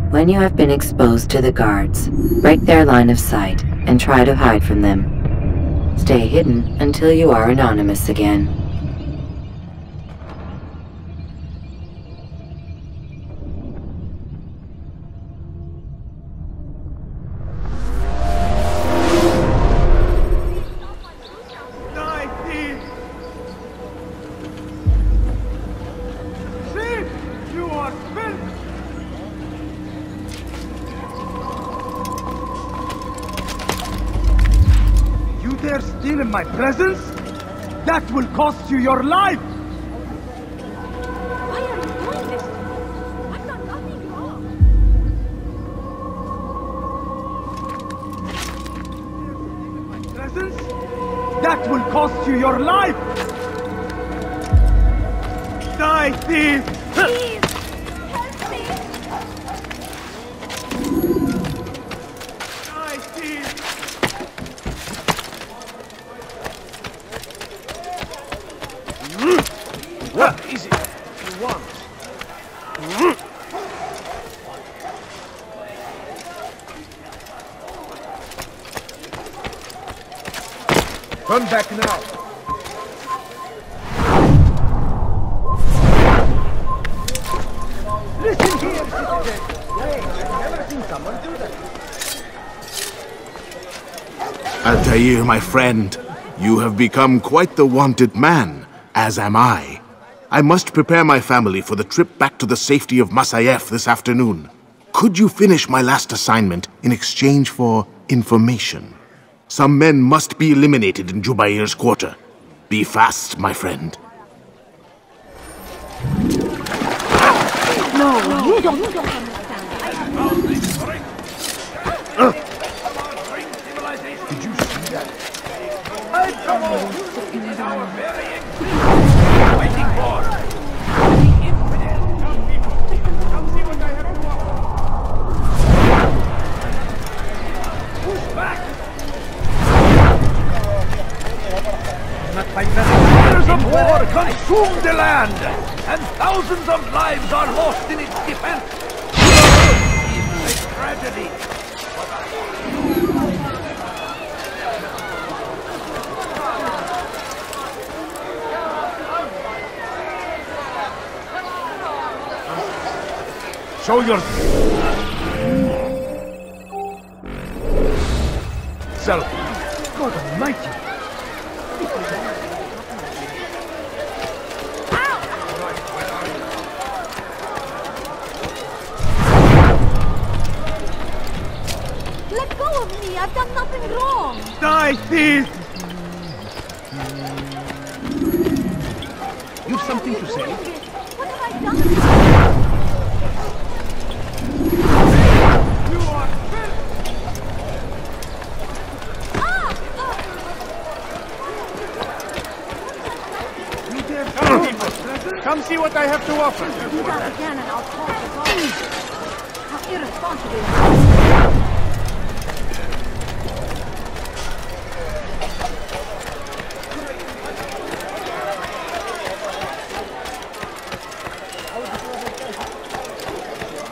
When you have been exposed to the guards, break their line of sight and try to hide from them. Stay hidden until you are anonymous again. In my presence? That will cost you your life! Why are you doing this? I've done nothing wrong. In my presence? That will cost you your life! Die, thief! Please! Help me! Die, thief! What is it you want? Turn back now. Listen here, citizen! I've never seen someone do that. Altair, my friend, you have become quite the wanted man, as am I. I must prepare my family for the trip back to the safety of Masayef this afternoon. Could you finish my last assignment in exchange for information? Some men must be eliminated in Jubair's quarter. Be fast, my friend. No, you don't understand. Did you see that? Waiting for! The infidel! Come, people! Come see what I have to offer! Push back! Not by years of war consumed the land, and thousands of lives are lost in its defense! It's a tragedy! Show your self. God Almighty! Let go of me! I've done nothing wrong! Die, thief! You've something to say? What have I done? Come see what I have to offer. Do that again and I'll call the police. How irresponsible you are.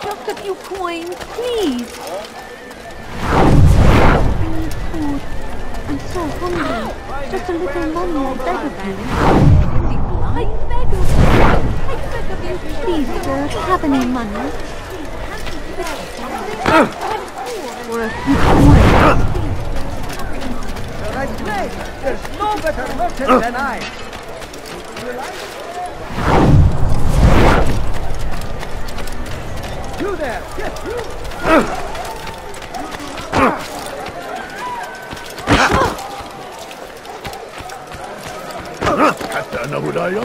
Just a few coins, please. I need food. I'm so hungry. Just a little money, I beg of you. I beg of you. Please, sir, have any money? For a few coins. The right place. There's no better merchant than I. You there! Yes, you! Hatta na hudaya.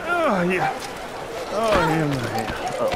Oh, yeah. Oh, yeah. Oh.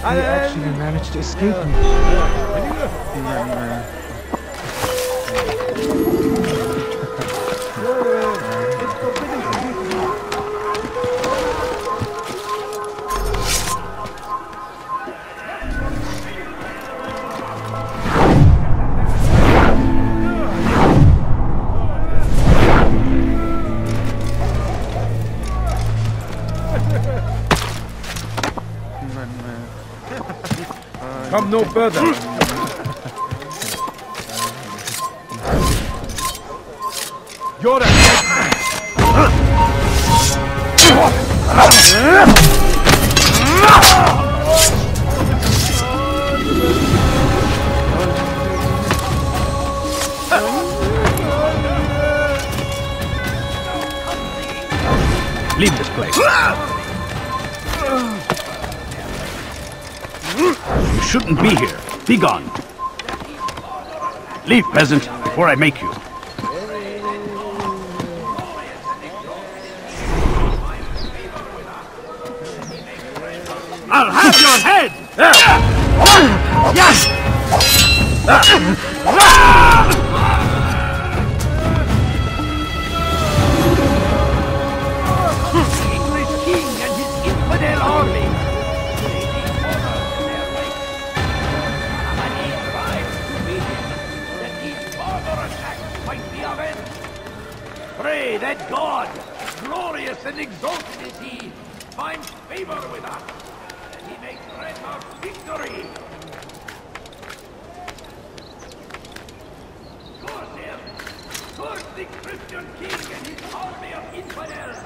He actually managed to escape me. Come no further. You're a dead man. Leave this place. You shouldn't be here. Be gone. Leave, peasant, before I make you. I'll have your head! Yes! The English king and his infidel army! Pray that God, glorious and exalted is he, finds favor with us, and he may grant us victory. Curse him! Curse the Christian king and his army of infidels!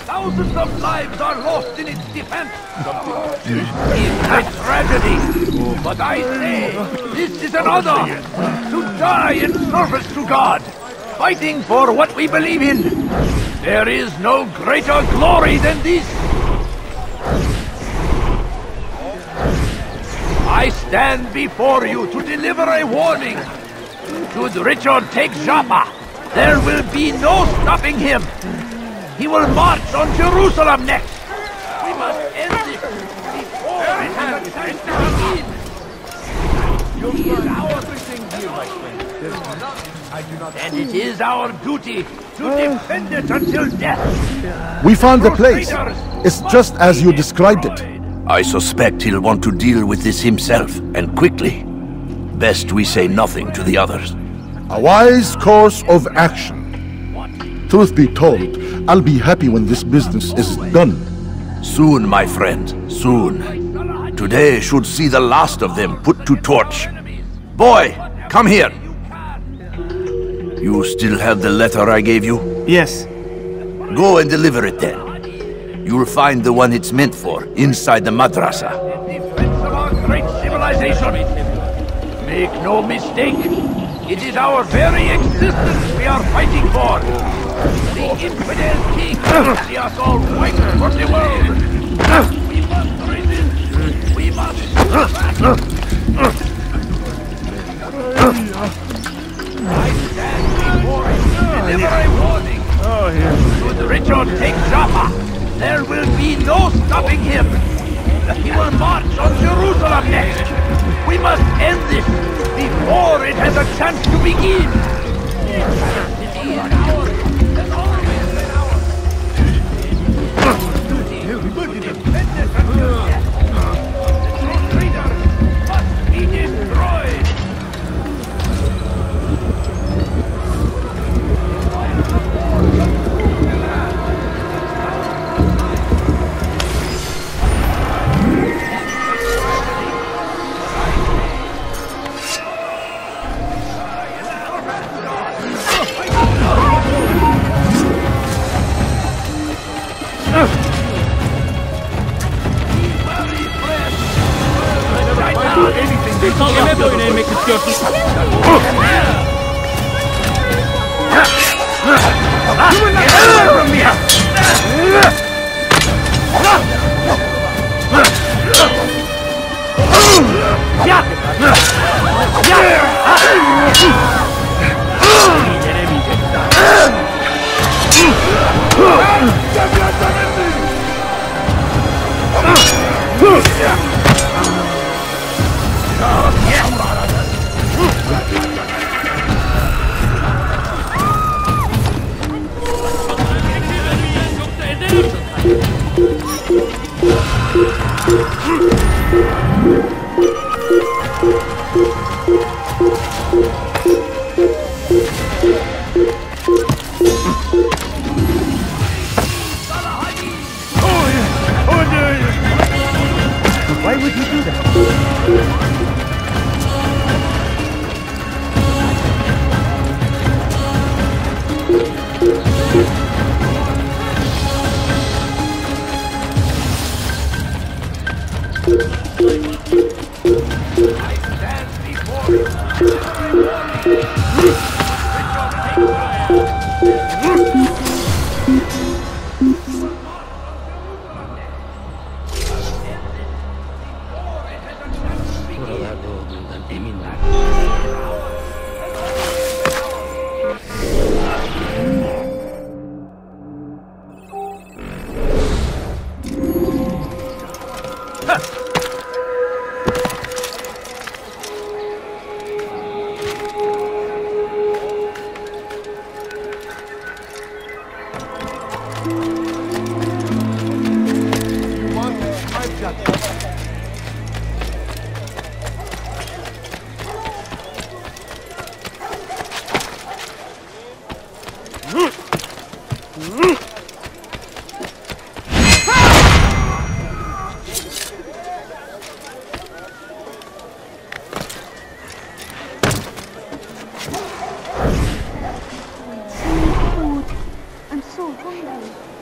Thousands of lives are lost in its defense. It's a tragedy. But I say, this is an honor to die in service to God, fighting for what we believe in. There is no greater glory than this. I stand before you to deliver a warning. Should Richard take Joppa, there will be no stopping him. He will march on Jerusalem next. We must end this before it has a chance to begin. It is our and it is our duty to defend it until death. We found the place. It's just as you described it. I suspect he'll want to deal with this himself, and quickly. Best we say nothing to the others. A wise course of action. Truth be told, I'll be happy when this business is done. Soon, my friend, soon. Today should see the last of them put to torch. Boy, come here. You still have the letter I gave you? Yes. Go and deliver it then. You'll find the one it's meant for inside the madrasa. In defense of our great civilization. Make no mistake. It is our very existence we are fighting for. The infidel king will see us all wiped from the world. We must resist. We must I stand before you to deliver a warning. Should Richard take Joppa, there will be no stopping him. He will march on Jerusalem next. We must end this before it has a chance to begin. It is ours. Has always been ours. Duty to defend it until death. The traitors must be destroyed. Why would you do that?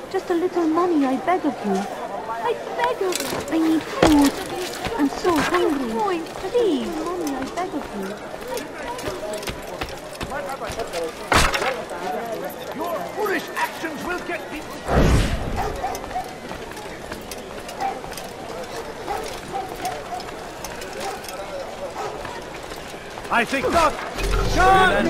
Just a little money, I beg of you. I beg of you. I need food. I'm so hungry. Boy, please. Money, I beg of you. Your foolish actions will get me. I think not. John!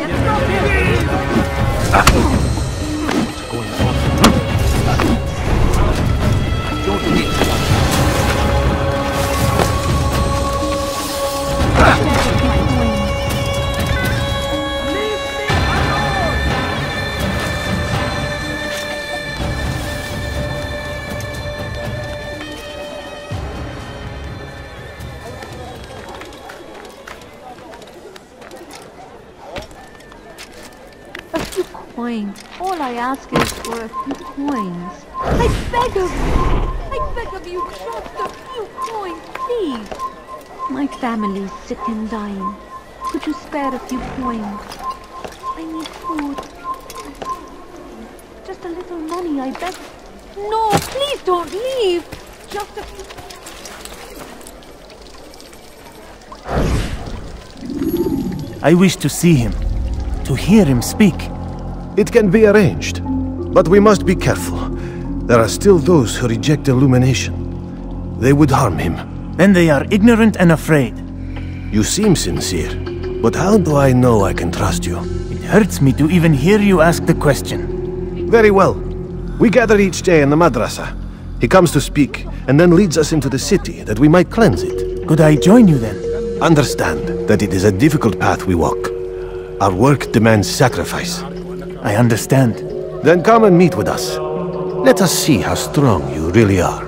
Coins. All I ask is for a few coins. I beg of you! I beg of you, just a few coins, please! My family's sick and dying. Could you spare a few coins? I need food. Just a little money, I beg. No, please don't leave! Just a few... I wish to see him, to hear him speak. It can be arranged, but we must be careful. There are still those who reject illumination. They would harm him. Then they are ignorant and afraid. You seem sincere, but how do I know I can trust you? It hurts me to even hear you ask the question. Very well. We gather each day in the madrasa. He comes to speak, and then leads us into the city, that we might cleanse it. Could I join you then? Understand that it is a difficult path we walk. Our work demands sacrifice. I understand. Then come and meet with us. Let us see how strong you really are.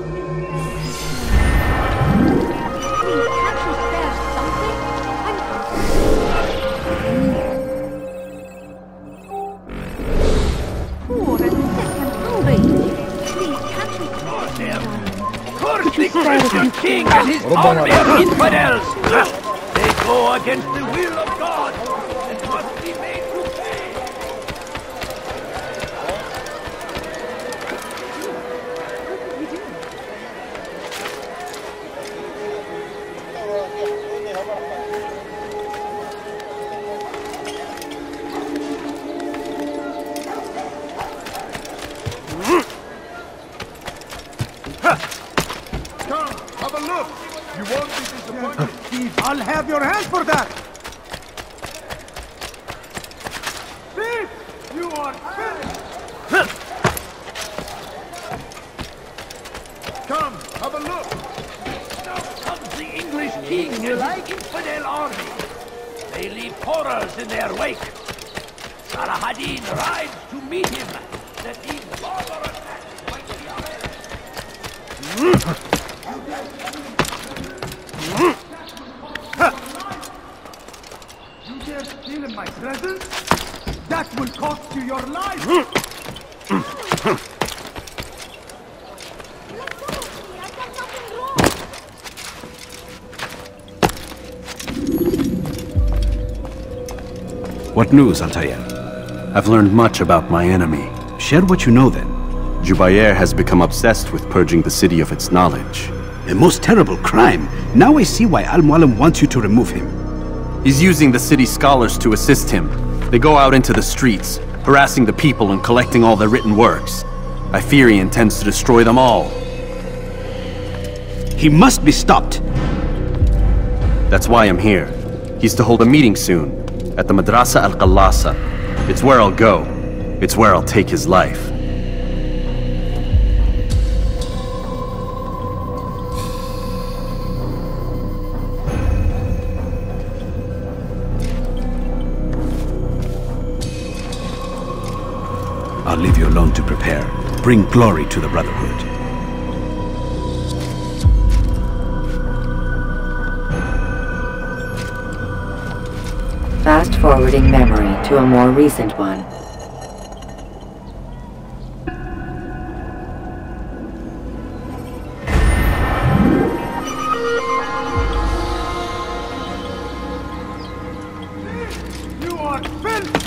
Curse the Christian king and his army of infidels! They go against the will of God and must be made to pay! Come, have a look. You won't be disappointed. I'll have your hand for that. Thief! You are finished. Come, have a look. Now comes the English king and his infidel army. They leave horrors in their wake. Salah-ad-Din rides to meet him, that these barbarous acts might be arrested. You dare steal in my presence? That will cost you your life! What news, Altair? I've learned much about my enemy. Share what you know then. Jubair has become obsessed with purging the city of its knowledge. A most terrible crime. Now I see why Al-Mualim wants you to remove him. He's using the city scholars to assist him. They go out into the streets, harassing the people and collecting all their written works. I fear he intends to destroy them all. He must be stopped. That's why I'm here. He's to hold a meeting soon, at the Madrasa Al-Qallasa. It's where I'll go. It's where I'll take his life. I'll leave you alone to prepare. bring glory to the Brotherhood. Fast-forwarding memory to a more recent one. You are filth!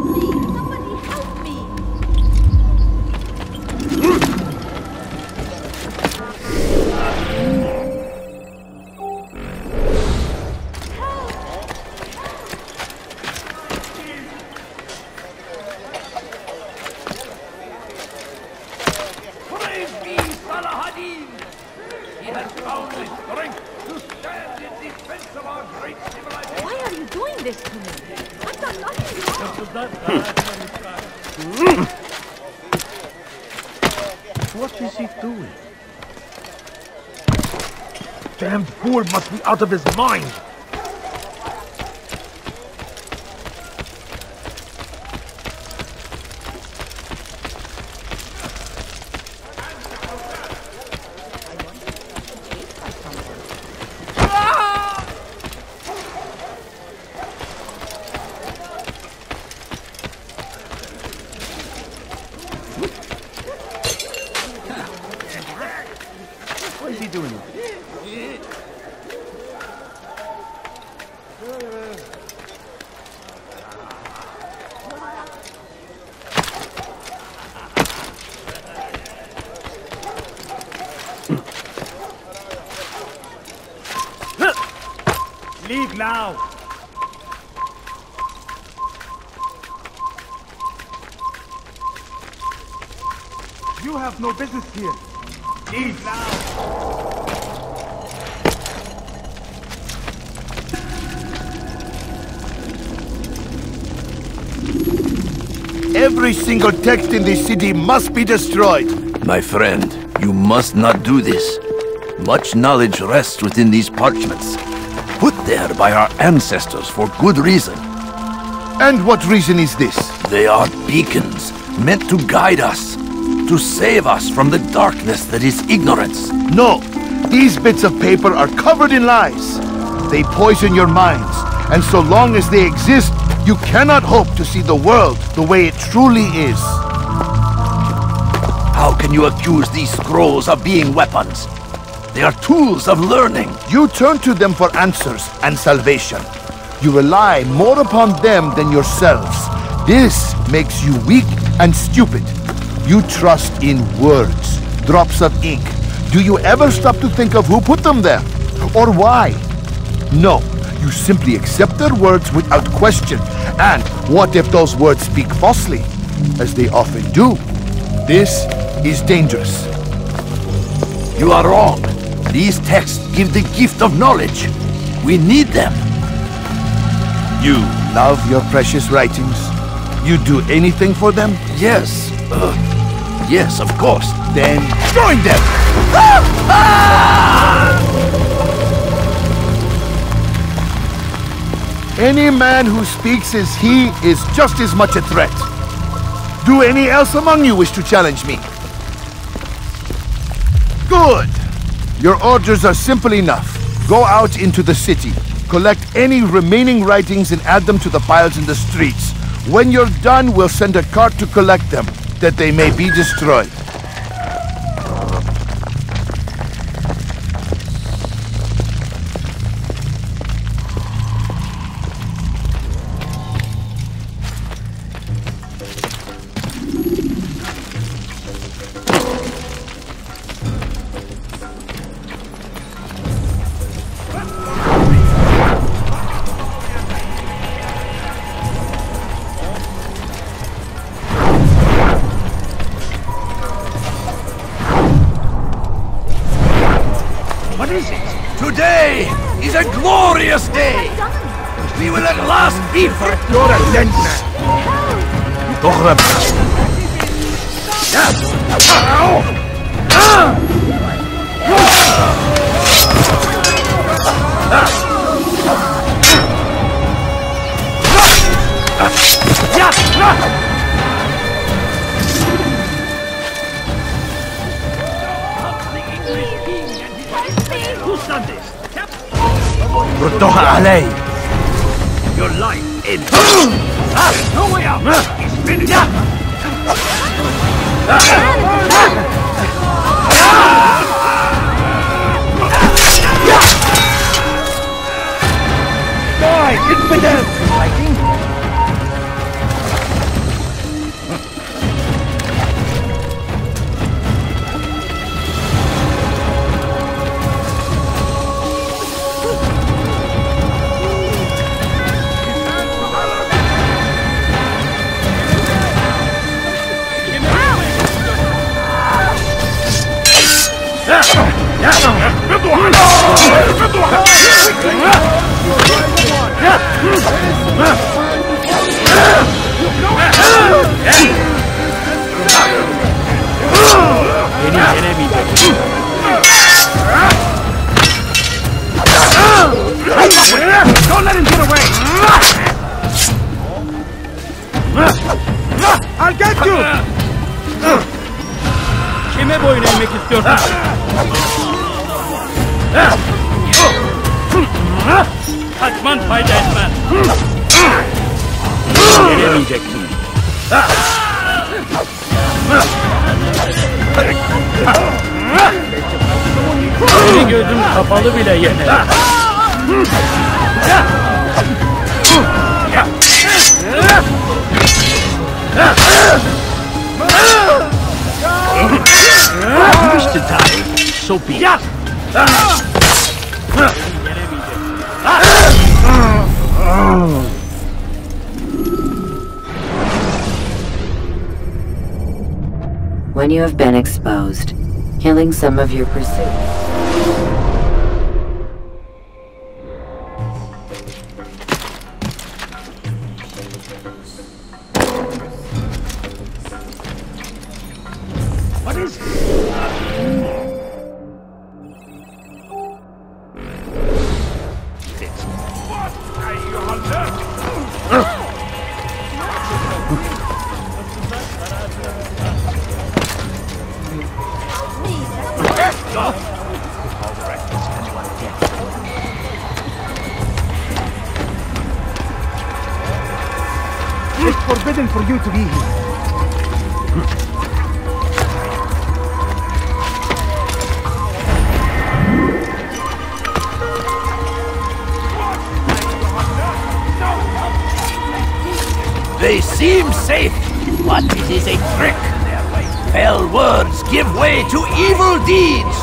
Somebody help me! Praise be Salahadin! He has found the strength to stand in defense of our great civilization. Why are you doing this to me? I've done nothing wrong. What is he doing? Damned fool must be out of his mind! What is he doing? Leave now! You have no business here. Leave now! Every single text in this city must be destroyed. My friend, you must not do this. Much knowledge rests within these parchments, put there by our ancestors for good reason. And what reason is this? They are beacons, meant to guide us, to save us from the darkness that is ignorance. No, these bits of paper are covered in lies. They poison your minds, and so long as they exist, you cannot hope to see the world the way it truly is. How can you accuse these scrolls of being weapons? They are tools of learning. You turn to them for answers and salvation. You rely more upon them than yourselves. This makes you weak and stupid. You trust in words, drops of ink. Do you ever stop to think of who put them there? Or why? No, you simply accept their words without question. And what if those words speak falsely? As they often do. This is dangerous. You are wrong. These texts give the gift of knowledge. We need them. You love your precious writings? You do anything for them? Yes. Yes, of course. Then join them! Any man who speaks as he is just as much a threat. Do any else among you wish to challenge me? Good! Your orders are simple enough. Go out into the city, collect any remaining writings and add them to the piles in the streets. When you're done, we'll send a cart to collect them, that they may be destroyed. What is it? Today is a glorious day. We will at last be free. You're a dead man! done this. ردوها علي. Your life ends. No way out. He's finished. Die, infidel! Don't let him get away! I'll get you! Kime boyun eğmek istiyorsun? Kaçman fayda etmez. Gelemeyeceksin. Seni gözüm kapalı bile yener. You wish to die, so be it. When you have been exposed, killing some of your pursuers. What is It's forbidden for you to be here. They seem safe, but it is a trick. Fell words give way to evil deeds.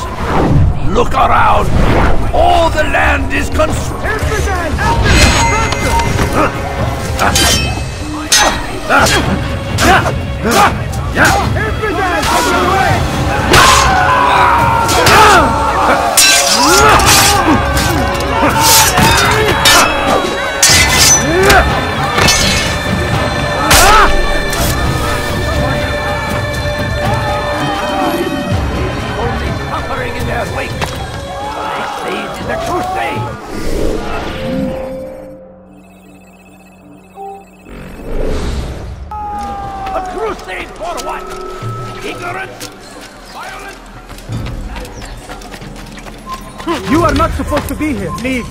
Look around. All the land is consumed. Suffering in their wake. They say it is a crusade. A crusade for what? Ignorance? Violence? You are not supposed to be here. Leave.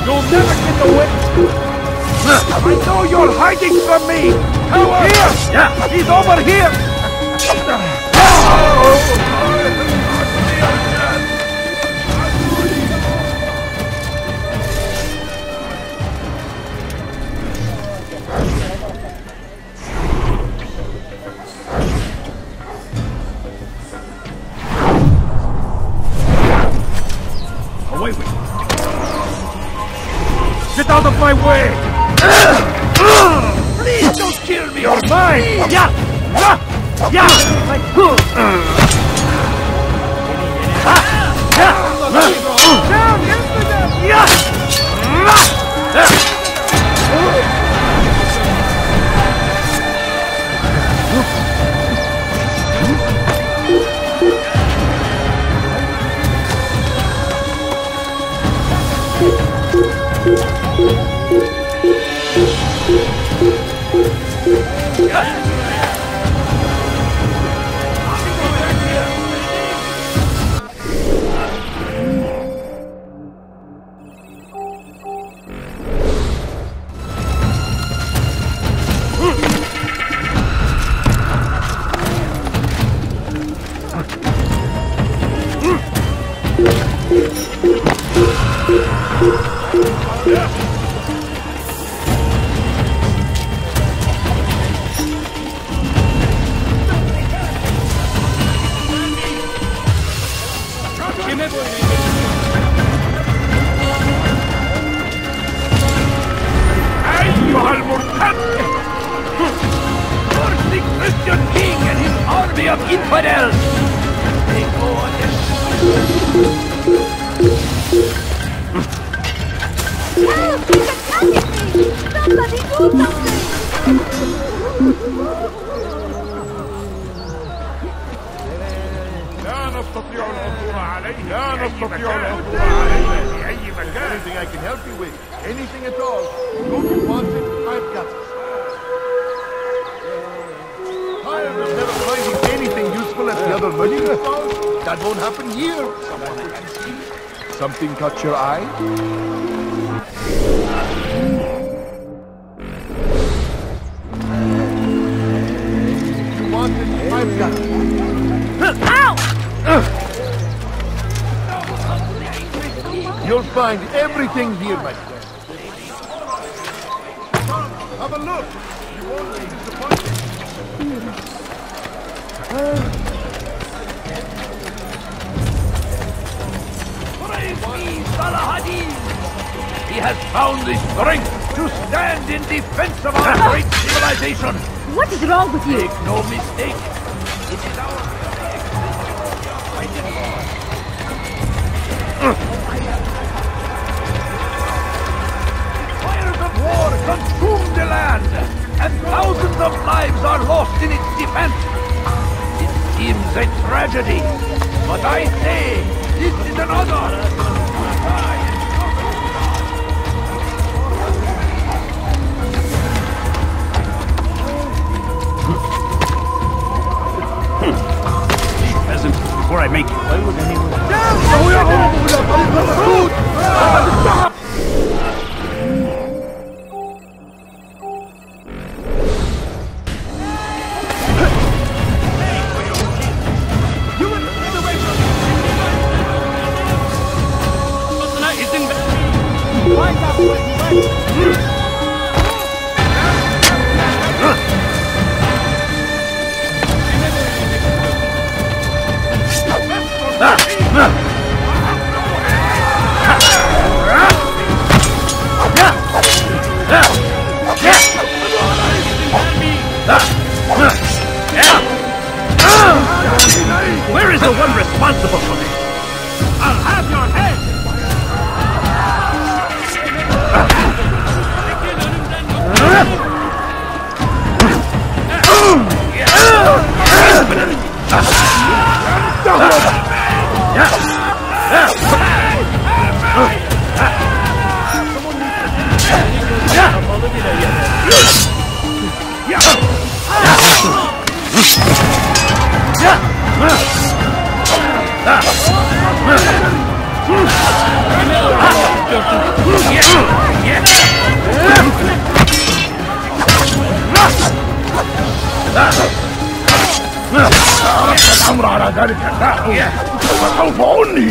You'll never get away! I know you're hiding from me! Here! Yeah, he's over here! Away with you! Get out of my way! Please don't kill me! You're mine! Yeah! Yeah! أيها المرتد! First the Christian king and his army of infidels! They go against... Help! He's attacking me! Somebody do something! لا نستطيع العثور عليه لا نستطيع العثور عليه في أي مكان. Anything I can help you with, anything at all. Don't you want it? I've got it. Tired of never finding anything useful at the other money stalls? That won't happen here. Something caught your eye? You want it? I've got it. Ow! You'll find everything here, my friend. Have a look. You won't be disappointed. Praise me, Salahadin! He has found the strength to stand in defense of our great civilization. What is wrong with you? Make no mistake. It is our... Fires of war consume the land, and thousands of lives are lost in its defense. It seems a tragedy, but I say this is an honor. Before I make it. Why would anyone... Where is the one responsible for this? I'll have your head! الأمر على ذلك النحو فسوف أنهي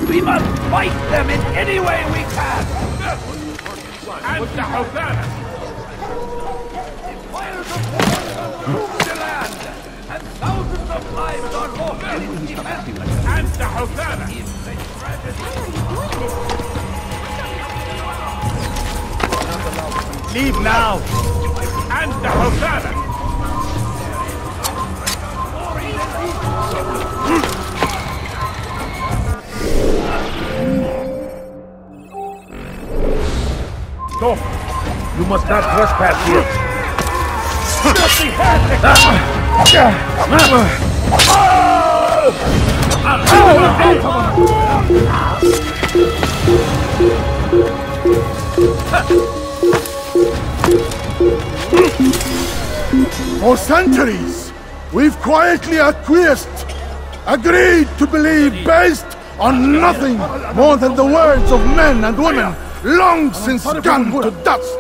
We must fight them in any way we can! أنت حثالة! The fires of war consume the land, and thousands of lives are lost in its defense! أنت حثالة! Leave now! أنت حثالة! Stop! You must not trespass here! For centuries, we've quietly acquiesced, agreed to believe based on nothing more than the words of men and women long since gone to dust.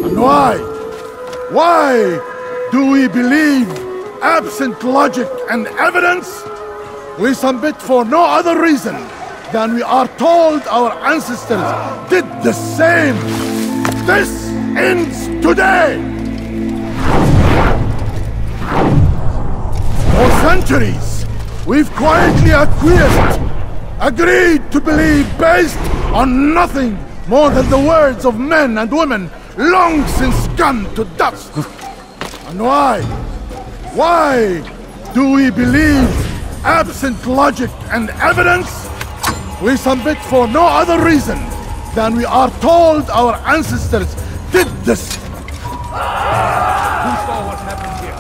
And why? Why do we believe, absent logic and evidence? We submit for no other reason than we are told our ancestors did the same. This ends today. For centuries, we've quietly acquiesced, agreed to believe based on nothing more than the words of men and women long since gone to dust. And why? Why do we believe, absent logic and evidence? We submit for no other reason than we are told our ancestors did this. Who saw what happened here?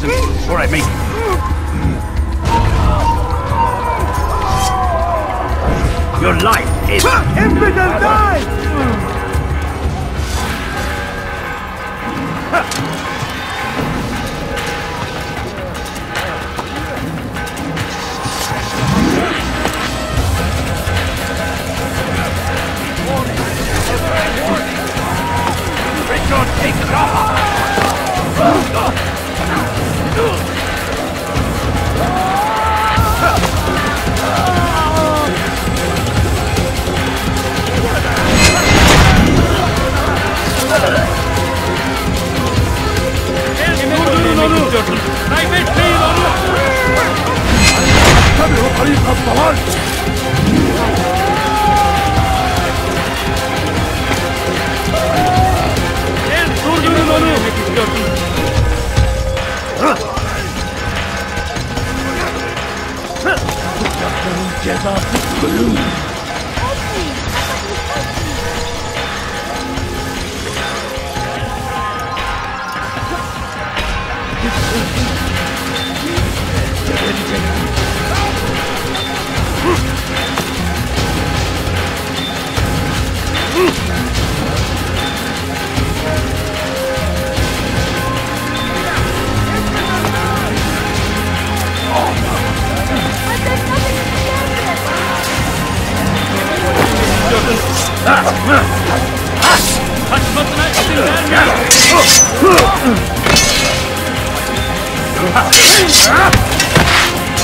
Before I make it. Your life is... Infidel, die! Richard, take it off! اتبعوا طريق الضلال.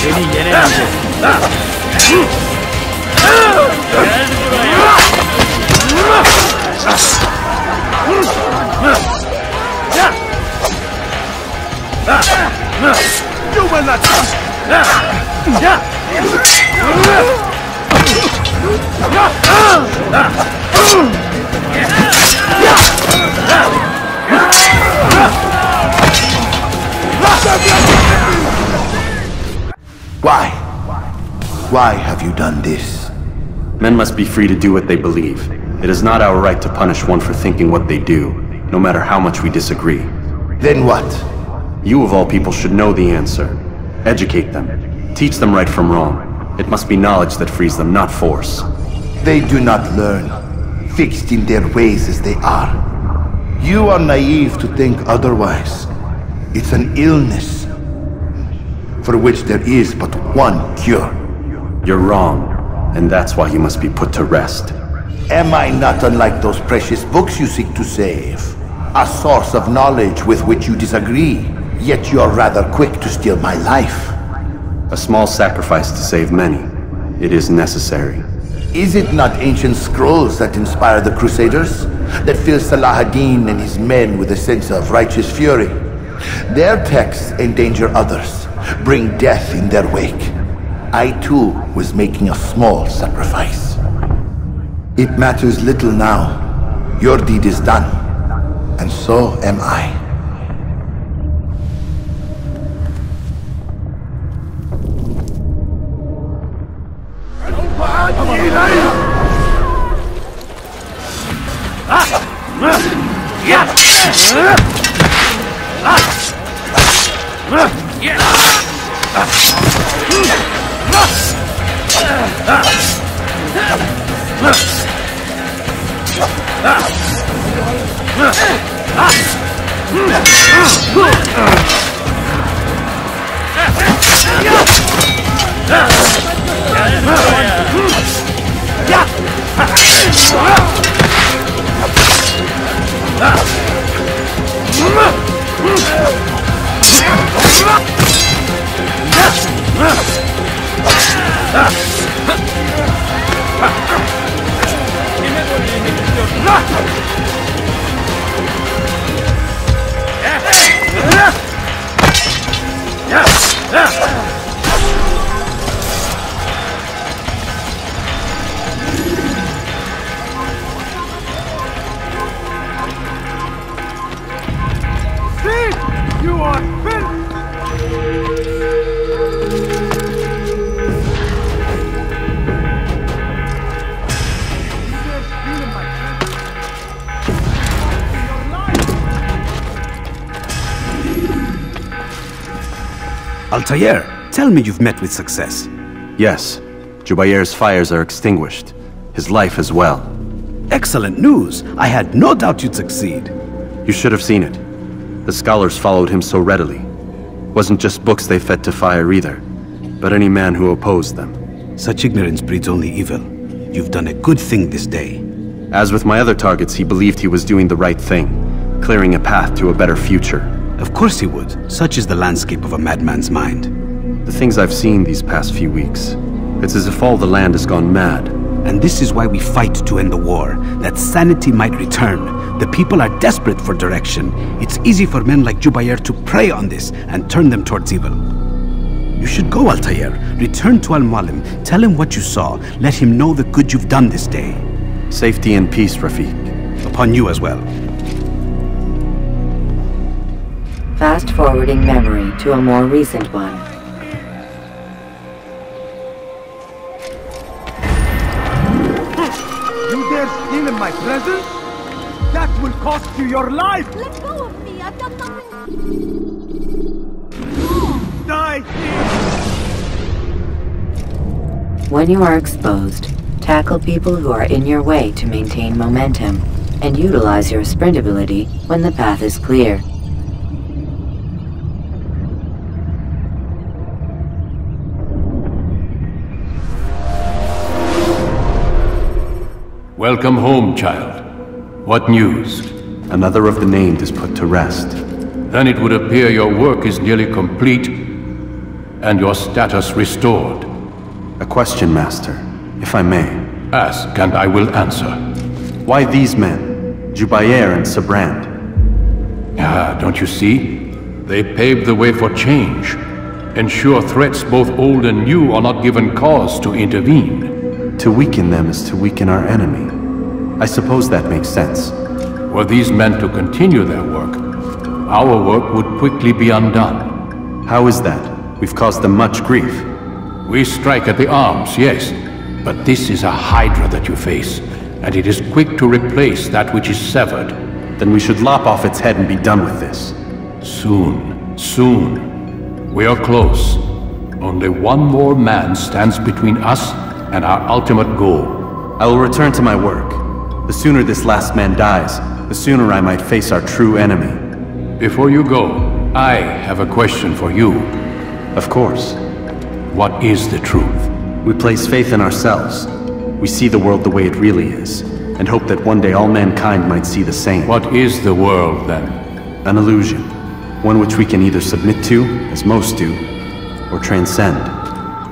Seni yenemeyeceğim. Gel buraya. You will not Why? Why have you done this? Men must be free to do what they believe. It is not our right to punish one for thinking what they do, no matter how much we disagree. Then what? You of all people should know the answer. Educate them. Teach them right from wrong. It must be knowledge that frees them, not force. They do not learn, fixed in their ways as they are. You are naive to think otherwise. It's an illness for which there is but one cure. You're wrong, and that's why you must be put to rest. Am I not unlike those precious books you seek to save? A source of knowledge with which you disagree, yet you are rather quick to steal my life. A small sacrifice to save many. It is necessary. Is it not ancient scrolls that inspire the Crusaders? That fill Salah ad-Din and his men with a sense of righteous fury? Their texts endanger others, bring death in their wake. I too was making a small sacrifice. It matters little now. Your deed is done. and so am I. Altair, tell me you've met with success. Yes. Jubair's fires are extinguished. His life as well. Excellent news. I had no doubt you'd succeed. You should have seen it. The scholars followed him so readily. Wasn't just books they fed to fire either, but any man who opposed them. Such ignorance breeds only evil. You've done a good thing this day. As with my other targets, he believed he was doing the right thing, clearing a path to a better future. Of course he would. Such is the landscape of a madman's mind. The things I've seen these past few weeks, it's as if all the land has gone mad. And this is why we fight to end the war, that sanity might return. The people are desperate for direction. It's easy for men like Jubair to prey on this and turn them towards evil. You should go, Altair. Return to Al-Mualim. Tell him what you saw. Let him know the good you've done this day. Safety and peace, Rafiq. Upon you as well. Fast-forwarding memory to a more recent one. You dare steal in my presence? That will cost you your life! Let go of me! I've done nothing! Die! When you are exposed, tackle people who are in your way to maintain momentum, and utilize your sprint ability when the path is clear. Welcome home, child. What news? Another of the named is put to rest. Then it would appear your work is nearly complete, and your status restored. A question, Master, if I may. Ask, and I will answer. Why these men, Jubair and Sabrand? Ah, don't you see? They paved the way for change. Ensure threats both old and new are not given cause to intervene. To weaken them is to weaken our enemy. I suppose that makes sense. Were these men to continue their work, our work would quickly be undone. How is that? We've caused them much grief. We strike at the arms, yes, but this is a hydra that you face, and it is quick to replace that which is severed. Then we should lop off its head and be done with this. Soon, soon. We are close. Only one more man stands between us and our ultimate goal. I will return to my work. The sooner this last man dies, the sooner I might face our true enemy. Before you go, I have a question for you. Of course. What is the truth? We place faith in ourselves. We see the world the way it really is, and hope that one day all mankind might see the same. What is the world, then? An illusion. One which we can either submit to, as most do, or transcend.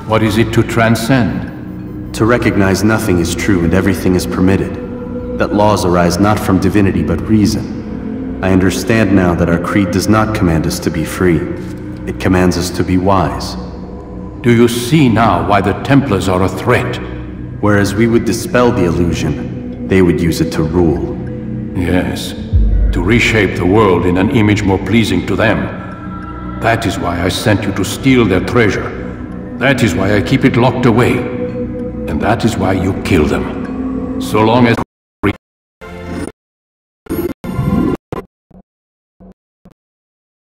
What is it to transcend? To recognize nothing is true and everything is permitted. That laws arise not from divinity but reason. I understand now that our creed does not command us to be free. It commands us to be wise. Do you see now why the Templars are a threat? Whereas we would dispel the illusion, they would use it to rule. Yes. to reshape the world in an image more pleasing to them. That is why I sent you to steal their treasure. That is why I keep it locked away. And that is why you kill them. So long as